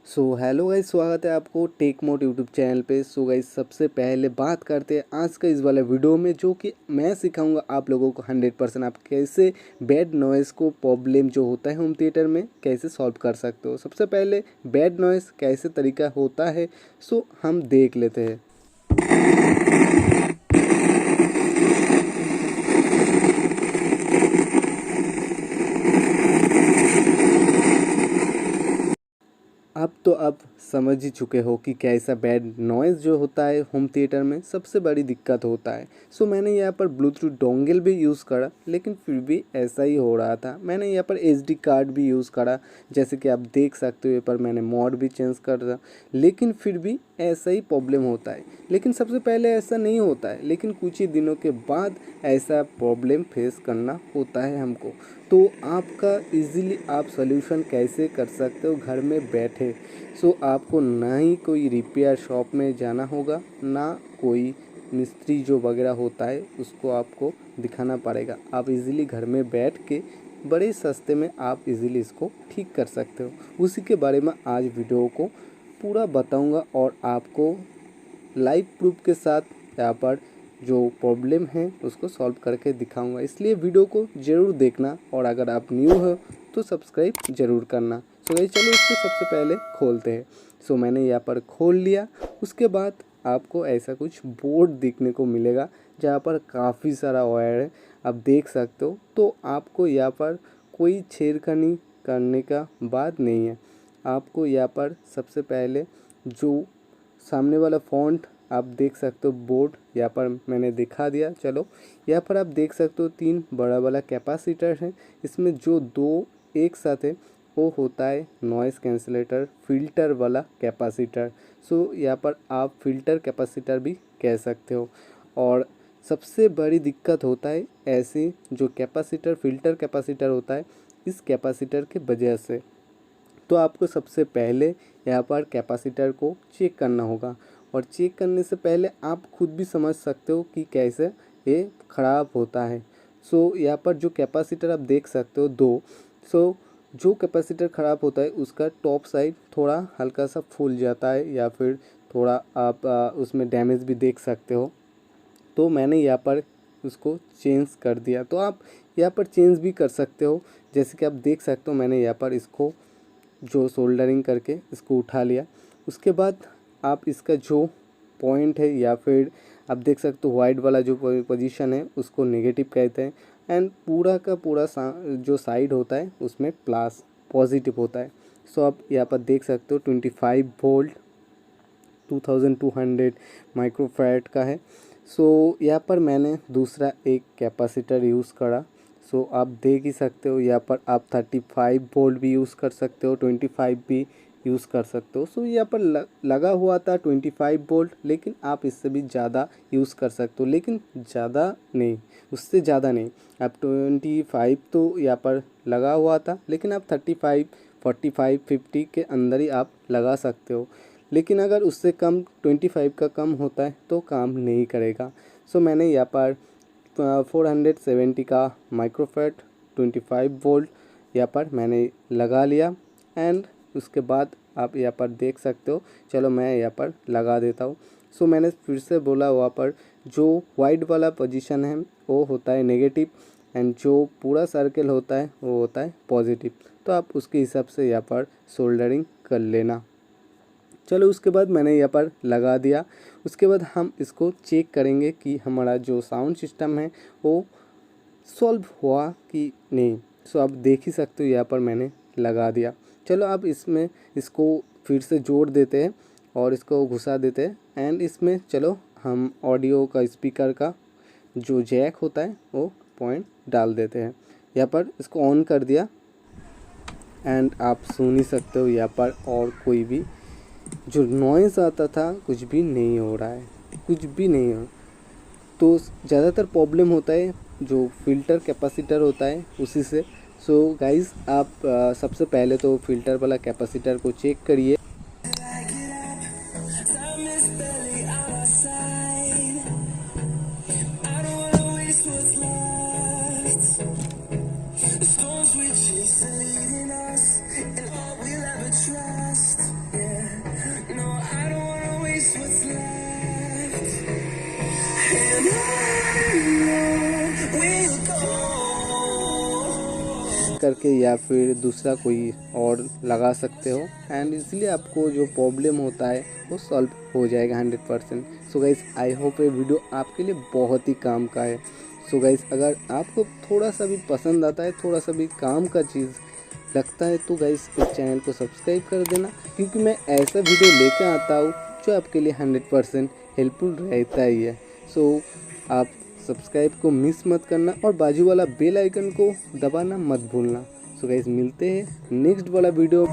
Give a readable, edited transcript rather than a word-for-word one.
So hello guys, स्वागत है आपको टेक मोड यूट्यूब चैनल पे। सो गाइस, सबसे पहले बात करते हैं आज का इस वाले वीडियो में, जो कि मैं सिखाऊंगा आप लोगों को 100% आप कैसे बैड नॉइज़ को प्रॉब्लम जो होता है होम थिएटर में कैसे सॉल्व कर सकते हो। सबसे पहले बैड नॉइज़ कैसे तरीका होता है सो हम देख लेते हैं। अब तो आप समझ ही चुके हो कि कैसा बैड नॉइज़ जो होता है होम थिएटर में सबसे बड़ी दिक्कत होता है। सो मैंने यहाँ पर ब्लूटूथ डोंगल भी यूज़ करा, लेकिन फिर भी ऐसा ही हो रहा था। मैंने यहाँ पर एसडी कार्ड भी यूज़ करा, जैसे कि आप देख सकते हो। यहाँ पर मैंने मोड भी चेंज कर दिया, लेकिन फिर भी ऐसा ही प्रॉब्लम होता है। लेकिन सबसे पहले ऐसा नहीं होता है, लेकिन कुछ ही दिनों के बाद ऐसा प्रॉब्लम फेस करना होता है हमको। तो आपका इजीली आप सॉल्यूशन कैसे कर सकते हो घर में बैठे। सो आपको ना ही कोई रिपेयर शॉप में जाना होगा, ना कोई मिस्त्री जो वगैरह होता है उसको आपको दिखाना पड़ेगा। आप इजीली घर में बैठ के बड़े सस्ते में आप इजीली इसको ठीक कर सकते हो। उसी के बारे में आज वीडियो को पूरा बताऊंगा और आपको लाइव प्रूफ के साथ यहाँ पर जो प्रॉब्लम है उसको सॉल्व करके दिखाऊंगा। इसलिए वीडियो को ज़रूर देखना, और अगर आप न्यू हो तो सब्सक्राइब ज़रूर करना। सो गाइस, चलो इसको सबसे पहले खोलते हैं। सो मैंने यहाँ पर खोल लिया। उसके बाद आपको ऐसा कुछ बोर्ड देखने को मिलेगा जहाँ पर काफ़ी सारा वायर है, आप देख सकते हो। तो आपको यहाँ पर कोई छेड़खानी करने का बात नहीं है। आपको यहाँ पर सबसे पहले जो सामने वाला फ़ॉन्ट आप देख सकते हो, बोर्ड यहाँ पर मैंने दिखा दिया। चलो, यहाँ पर आप देख सकते हो 3 बड़ा वाला कैपेसिटर है। इसमें जो 2 एक साथ है वो होता है नॉइज़ कैंसलेटर फ़िल्टर वाला कैपेसिटर। सो यहाँ पर आप फ़िल्टर कैपेसिटर भी कह सकते हो। और सबसे बड़ी दिक्कत होता है ऐसे जो कैपेसिटर फ़िल्टर कैपेसिटर होता है, इस कैपेसिटर के वजह से। तो आपको सबसे पहले यहाँ पर कैपेसिटर को चेक करना होगा, और चेक करने से पहले आप खुद भी समझ सकते हो कि कैसे ये ख़राब होता है। सो यहाँ पर जो कैपेसिटर आप देख सकते हो 2, सो जो कैपेसिटर ख़राब होता है उसका टॉप साइड थोड़ा हल्का सा फूल जाता है, या फिर थोड़ा आप उसमें डैमेज भी देख सकते हो। तो मैंने यहाँ पर उसको चेंज कर दिया। तो आप यहाँ पर चेंज भी कर सकते हो, जैसे कि आप देख सकते हो। मैंने यहाँ पर इसको जो सोल्डरिंग करके इसको उठा लिया। उसके बाद आप इसका जो पॉइंट है, या फिर आप देख सकते हो वाइट वाला जो पोजीशन है उसको नेगेटिव कहते हैं, एंड पूरा का पूरा जो साइड होता है उसमें प्लस पॉजिटिव होता है। सो आप यहाँ पर देख सकते हो 25 वोल्ट 2200 माइक्रोफैराड का है। सो यहाँ पर मैंने दूसरा एक कैपेसिटर यूज़ करा। सो आप देख ही सकते हो, यहाँ पर आप 35 वोल्ट भी यूज़ कर सकते हो, 25 भी यूज़ कर सकते हो। सो यहाँ पर लगा हुआ था 25 वोल्ट, लेकिन आप इससे भी ज़्यादा यूज़ कर सकते हो, लेकिन ज़्यादा नहीं, उससे ज़्यादा नहीं। आप 25 तो यहाँ पर लगा हुआ था, लेकिन आप 35 45 50 के अंदर ही आप लगा सकते हो। लेकिन अगर उससे कम 25 का कम होता है तो काम नहीं करेगा। सो मैंने यहाँ पर 470 का माइक्रोफैराड 25 वोल्ट यहाँ पर मैंने लगा लिया, एंड उसके बाद आप यहाँ पर देख सकते हो। चलो मैं यहाँ पर लगा देता हूँ। सो मैंने फिर से बोला, वहाँ पर जो वाइट वाला पोजीशन है वो होता है नेगेटिव, एंड जो पूरा सर्कल होता है वो होता है पॉजिटिव। तो आप उसके हिसाब से यहाँ पर सोल्डरिंग कर लेना। चलो, उसके बाद मैंने यहाँ पर लगा दिया। उसके बाद हम इसको चेक करेंगे कि हमारा जो साउंड सिस्टम है वो सॉल्व हुआ कि नहीं। सो आप देख ही सकते हो, यहाँ पर मैंने लगा दिया। चलो, अब इसमें इसको फिर से जोड़ देते हैं और इसको घुसा देते हैं, एंड इसमें चलो हम ऑडियो का स्पीकर का जो जैक होता है वो पॉइंट डाल देते हैं। यहाँ पर इसको ऑन कर दिया, एंड आप सुन ही सकते हो यहाँ पर, और कोई भी जो नॉइज़ आता था कुछ भी नहीं हो रहा है, कुछ भी नहीं हो। तो ज़्यादातर प्रॉब्लम होता है जो फ़िल्टर कैपेसिटर होता है उसी से। सो गाइज़, आप सबसे पहले तो फ़िल्टर वाला कैपेसिटर को चेक करिए। करके या फिर दूसरा कोई और लगा सकते हो एंड इसलिए आपको जो प्रॉब्लम होता है वो सॉल्व हो जाएगा 100%। सो गाइस आई होप ये वीडियो आपके लिए बहुत ही काम का है। सो गाइस अगर आपको थोड़ा सा भी पसंद आता है, थोड़ा सा भी काम का चीज़ लगता है तो गाइस इस चैनल को सब्सक्राइब कर देना, क्योंकि मैं ऐसा वीडियो लेकर आता हूँ जो आपके लिए 100% हेल्पफुल रहता ही है। सो आप सब्सक्राइब को मिस मत करना और बाजू वाला बेल आइकन को दबाना मत भूलना। सो गाइस मिलते हैं नेक्स्ट वाला वीडियो।